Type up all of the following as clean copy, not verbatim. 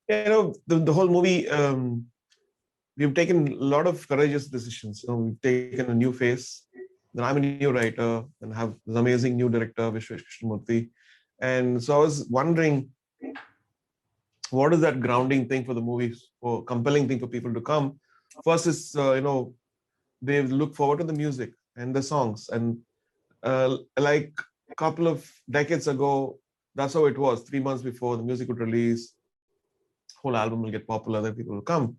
The whole movie, we've taken a lot of courageous decisions. We've taken a new face. Then I'm a new writer and have this amazing new director, Vishwesh Krishnamurthy. And so I was wondering, what is that grounding thing for the movies, or compelling thing for people to come? First is, they look forward to the music and the songs. And like a couple of decades ago, that's how it was. 3 months before the music would release, whole album will get popular, then people will come.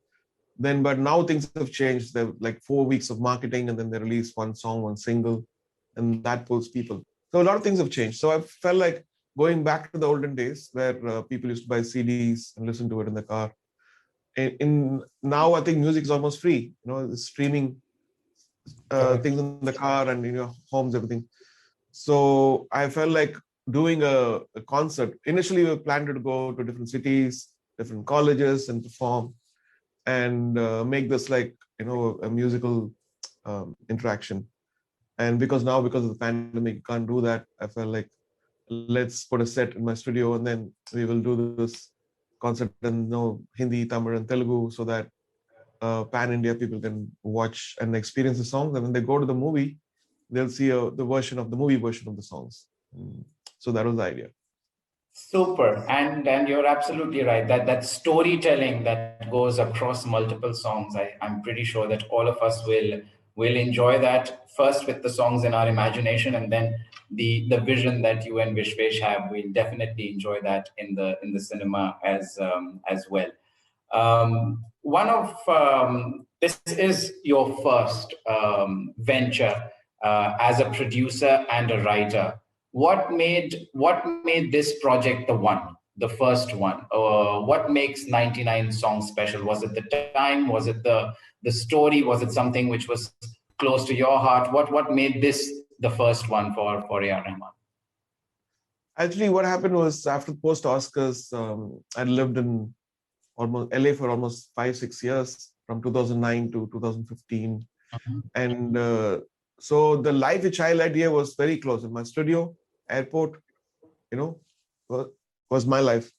Then, but now things have changed. They're like 4 weeks of marketing, and then they release one song, one single, and that pulls people. So a lot of things have changed. So I felt like going back to the olden days where people used to buy CDs and listen to it in the car. In now, I think music is almost free. Streaming things in the car and in your homes, everything. So I felt like doing a concert. Initially, we planned to go to different cities, different colleges, and perform and make this like a musical interaction. And because of the pandemic, you can't do that. I felt like let's put a set in my studio, and then we will do this concert in Hindi, Tamil, and Telugu, so that pan India people can watch and experience the songs. And when they go to the movie, they'll see the movie version of the songs. So that was the idea. Super, and you're absolutely right. That storytelling that goes across multiple songs, I'm pretty sure that all of us will enjoy that first with the songs in our imagination, and then the vision that you and Vishwesh have. We'll definitely enjoy that in the cinema as well. One of this is your first venture as a producer and a writer. What made this project the first one? What makes 99 Songs special? Was it the time? Was it the story? Was it something which was close to your heart? What made this the first one for R Rehman? Actually, what happened was after post Oscars, I lived in almost LA for almost 5-6 years, from 2009 to 2015, and so the life which I led here was very close. In my studio, airport, was my life.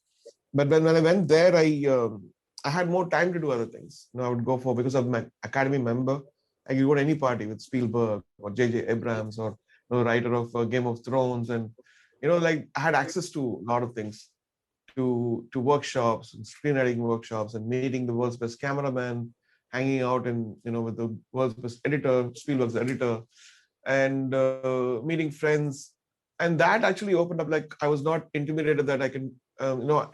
But when I went there, I had more time to do other things. I would go because of my academy member. I could go to any party with Spielberg or J.J. Abrams or writer of Game of Thrones, and like I had access to a lot of things, to workshops and screenwriting workshops and meeting the world's best cameraman, hanging out and with the world's best editor, Spielberg's editor, and meeting friends. And that actually opened up, like I was not intimidated that I can,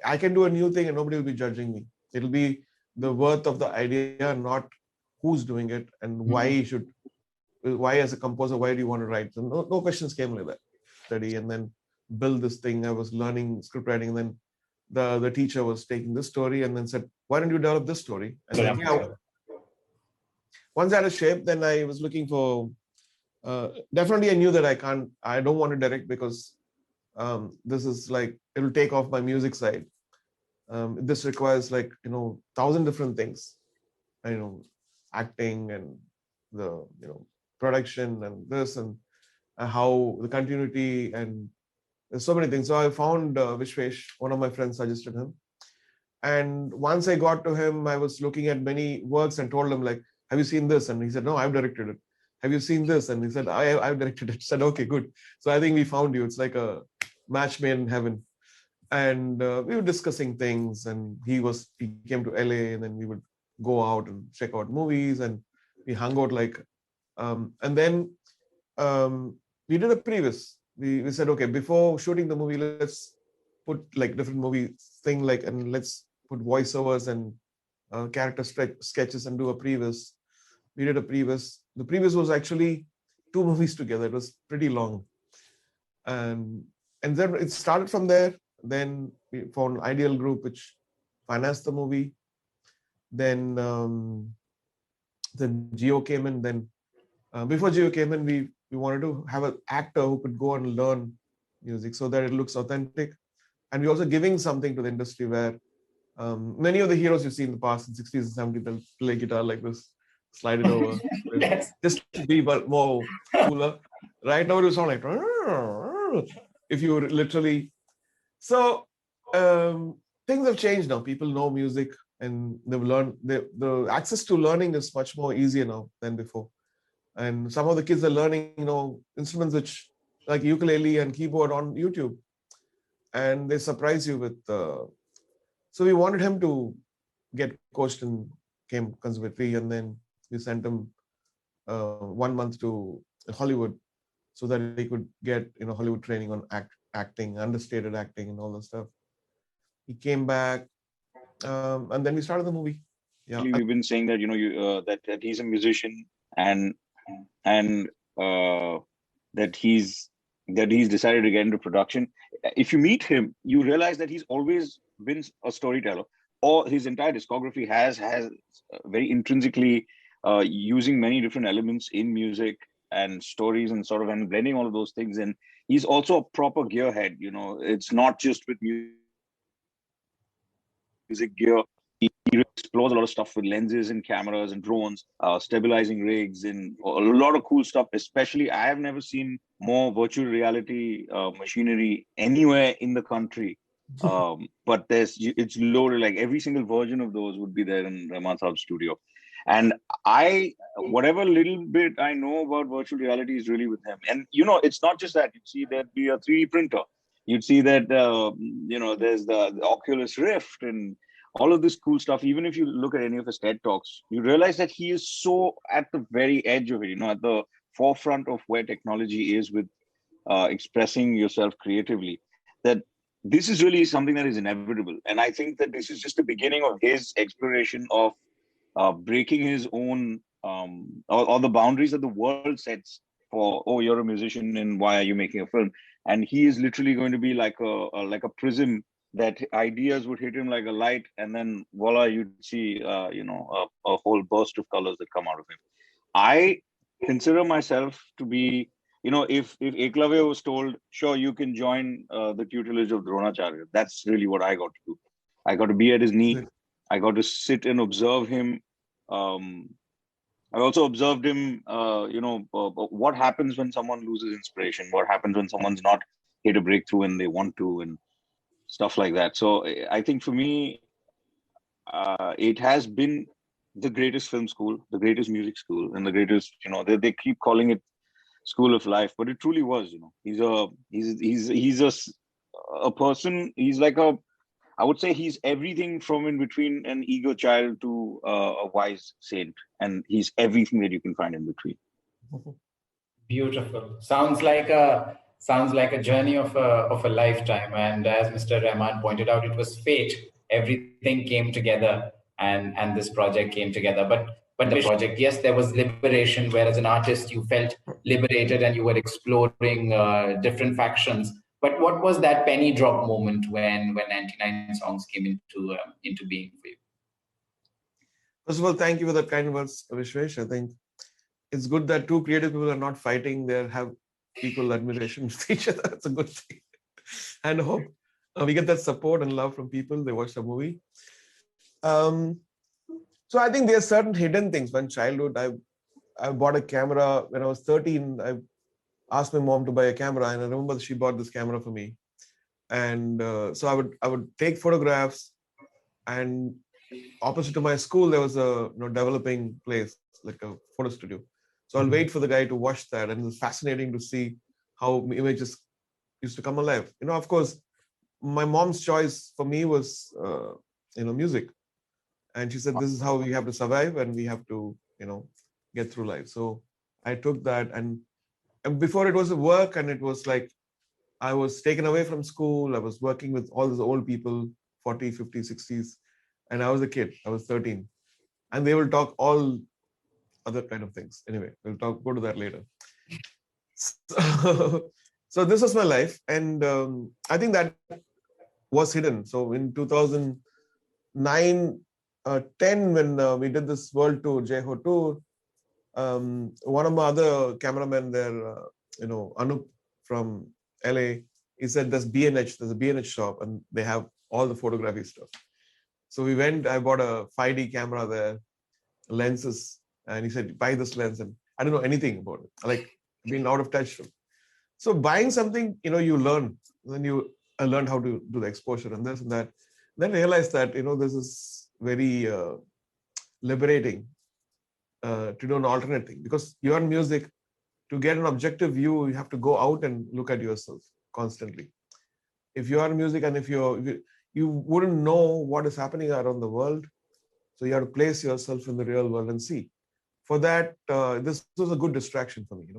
I can do a new thing and nobody will be judging me. It'll be the worth of the idea, not who's doing it and why as a composer, why do you want to write? So no questions came like that. Study and then build this thing. I was learning script writing, and then the teacher was taking this story and then said, why don't you develop this story? And then, once I had a shape, then I was looking for, definitely I knew that I don't want to direct because this is like, it'll take off my music side. This requires like, 1,000 different things, acting and the, production and this and how the continuity, and there's so many things. So I found Vishwesh, one of my friends suggested him. And once I got to him, I was looking at many works and told him like, have you seen this? And he said, no, I've directed it. Have you seen this? And he said, I've directed it. I said, okay, good. So I think we found you. It's like a match made in heaven. And we were discussing things, and he came to LA, and then we would go out and check out movies, and we hung out and then we did a previs. We said, okay, before shooting the movie, let's put like different movie thing, and let's put voiceovers and character sketches and do a previs. We did a previs. The previs was actually 2 movies together. It was pretty long. And then it started from there. Then we found Ideal Group, which financed the movie. Then Geo came in. Then before Geo came in, we wanted to have an actor who could go and learn music so that it looks authentic. And we're also giving something to the industry where many of the heroes you see in the past, in 60s and 70s, they'll play guitar like this, slide it over, Yes. just to be more cooler. Right now it will sound like, if you literally. So things have changed now. People know music and they've learned. The access to learning is much more easier now than before. And some of the kids are learning, instruments which like ukulele and keyboard on YouTube, and they surprise you with. So we wanted him to get coached in came conservatory, and then we sent him 1 month to Hollywood so that he could get Hollywood training on acting, understated acting, and all that stuff. He came back, and then we started the movie. Yeah, We've been saying that that he's a musician and that he's decided to get into production. If you meet him, you realize that he's always been a storyteller, or his entire discography has very intrinsically using many different elements in music and stories and sort of and blending all of those things. And he's also a proper gearhead. It's not just with music gear. He explores a lot of stuff with lenses and cameras and drones, stabilizing rigs, and a lot of cool stuff. Especially, I have never seen more virtual reality machinery anywhere in the country. But it's loaded. Like every single version of those would be there in Rahman Saab's studio. And whatever little bit I know about virtual reality is really with him. And it's not just that. You'd see there'd be a 3D printer. You'd see that there's the Oculus Rift and all of this cool stuff. Even if you look at any of his TED Talks, you realize that he is so at the very edge of it, at the forefront of where technology is with expressing yourself creatively, that this is really something that is inevitable. And I think that this is just the beginning of his exploration of breaking his own or the boundaries that the world sets for, oh, you're a musician and why are you making a film? And he is literally going to be like a prism that ideas would hit him like a light, and then voila, you'd see a whole burst of colors that come out of him. I consider myself to be, if Eklavya was told, sure, you can join the tutelage of Dronacharya, that's really what I got to do. I got to be at his knee. I got to sit and observe him. I also observed him, what happens when someone loses inspiration, what happens when someone's not hit a breakthrough and they want to, and stuff like that. So I think for me, it has been the greatest film school, the greatest music school, and the greatest, they keep calling it school of life, but it truly was. He's a person. He's like I would say he's everything from in between an ego child to a wise saint, and he's everything that you can find in between. Beautiful. Sounds like a journey of a lifetime. And as Mr. Rahman pointed out, it was fate. Everything came together, and this project came together. But the project, yes, there was liberation. Where as an artist, you felt liberated and you were exploring different factions. But what was that penny drop moment when 99 songs came into being for you? First of all, thank you for that kind words, Vishwesh. I think it's good that two creative people are not fighting. They have equal admiration with each other. That's a good thing. And I hope we get that support and love from people. They watch the movie. So I think there are certain hidden things. When childhood, I bought a camera when I was 13. I asked my mom to buy a camera, and I remember she bought this camera for me. And so I would take photographs, and opposite to my school there was a developing place, like a photo studio. So I'll wait for the guy to watch that, and it was fascinating to see how images used to come alive. Of course, my mom's choice for me was music, and she said this is how we have to survive, and we have to get through life. So I took that, and before it was a work, and it was like I was taken away from school. I was working with all these old people, 40, 50, 60s, and I was a kid. I was 13, and they will talk all other kind of things. Anyway, we'll go to that later. So this was my life, and I think that was hidden. So in 2009, 10, when we did this world tour, Jeho tour, one of my other cameramen there, Anup from LA, he said there's a B&H shop, and they have all the photography stuff. So we went. I bought a 5D camera there, lenses. And he said, buy this lens. And I don't know anything about it, like being out of touch. So buying something, you learn. Then I learned how to do the exposure and this and that. Then realized that, this is very liberating to do an alternate thing, because your music, to get an objective view, you have to go out and look at yourself constantly. If you are music and if you wouldn't know what is happening around the world, so you have to place yourself in the real world and see. For that, this was a good distraction for me,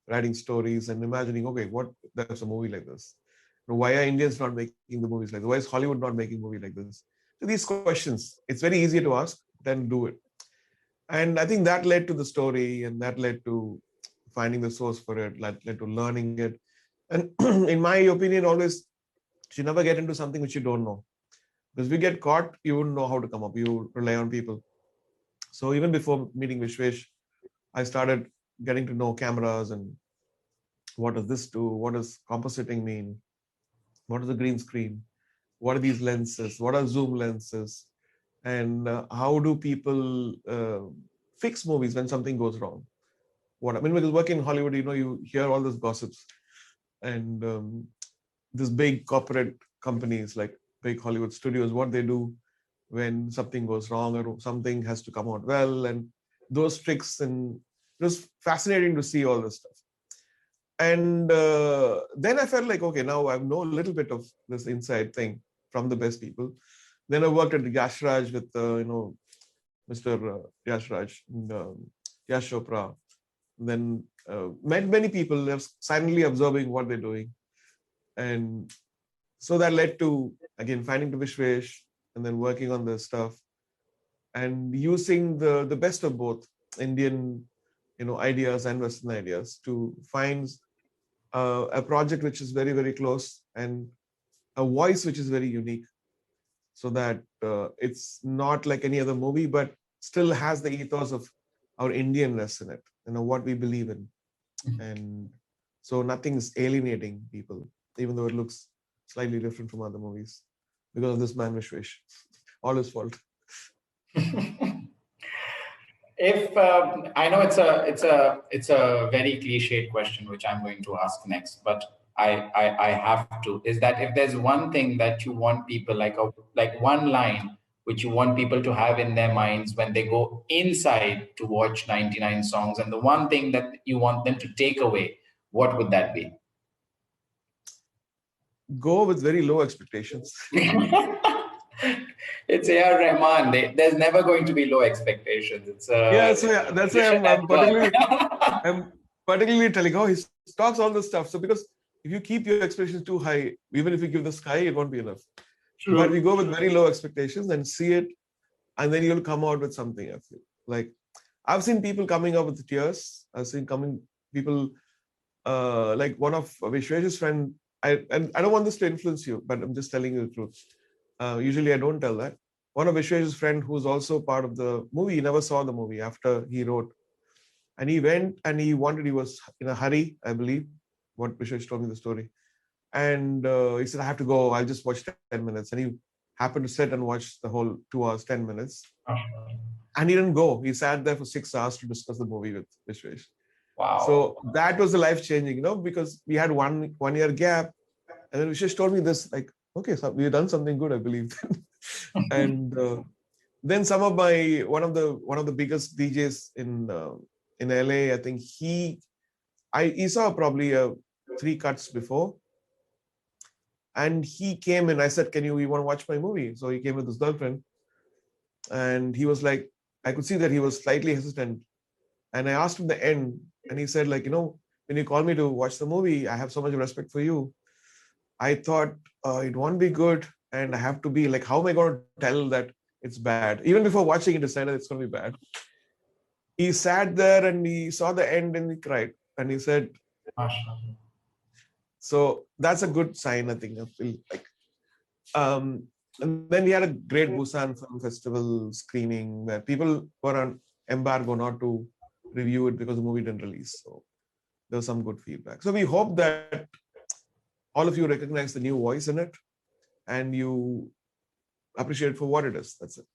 writing stories and imagining, okay, what there's a movie like this. Why are Indians not making the movies like this? Why is Hollywood not making a movie like this? So these questions, it's very easy to ask, then do it. And I think that led to the story, and that led to finding the source for it, led to learning it. And in my opinion, always, you should never get into something which you don't know. Because if you get caught, you wouldn't know how to come up. You rely on people. So even before meeting Vishwesh, I started getting to know cameras and what does this do? What does compositing mean? What is the green screen? What are these lenses? What are zoom lenses? And how do people fix movies when something goes wrong? Because working in Hollywood, you hear all these gossips, and these big corporate companies like big Hollywood studios, what they do when something goes wrong or something has to come out well, and those tricks. And it was fascinating to see all this stuff. And then I felt like, okay, now I know a little bit of this inside thing from the best people. Then I worked at Yash Raj with, Mr. Yash Raj and Yash Chopra. Then met many people, silently observing what they're doing. And so that led to, again, finding the Vishwesh and then working on the stuff and using the best of both Indian, ideas and Western ideas to find a project which is very, very close and a voice which is very unique, so that it's not like any other movie, but still has the ethos of our Indianness in it, what we believe in. And so nothing is alienating people, even though it looks slightly different from other movies, because of this man Vishwesh. All his fault. If I know it's a very cliched question, which I'm going to ask next, but I have to, is that if there's one thing that you want people, like one line which you want people to have in their minds when they go inside to watch 99 songs, and the one thing that you want them to take away, what would that be? Go with very low expectations. It's R Rehman. There's never going to be low expectations. It's that's why I'm particularly telling, he talks all this stuff. So because if you keep your expectations too high, even if you give the sky, it won't be enough. True. But we go with very low expectations and see it, and then you'll come out with something. I feel like I've seen people coming up with tears. I've seen people like one of Vishwesh's friend. And I don't want this to influence you, but I'm just telling you the truth. Usually I don't tell that. One of Vishwesh's friend, who's also part of the movie, he never saw the movie after he wrote. And he went and he was in a hurry, I believe, what Vishwesh told me the story. And he said, I have to go, I'll just watch 10 minutes. And he happened to sit and watch the whole 2 hours, 10 minutes. And he didn't go. He sat there for 6 hours to discuss the movie with Vishwesh. Wow. So that was the life-changing, because we had one year gap. And then Vishwesh told me this, like, okay, so we've done something good, I believe. And then one of the biggest DJs in LA, I think he saw probably 3 cuts before. And he came and I said, you want to watch my movie? So he came with his girlfriend. And he was like, I could see that he was slightly hesitant. And I asked him the end, and he said, like, when you call me to watch the movie, I have so much respect for you. I thought it won't be good, and I have to be like, how am I going to tell that it's bad? Even before watching, he decided it's going to be bad. He sat there and he saw the end and he cried. And he said, so that's a good sign, I think. I feel like. And then we had a great Busan Film Festival screening where people were on embargo not to review it because the movie didn't release. So there was some good feedback. So we hope that all of you recognize the new voice in it and you appreciate it for what it is. That's it.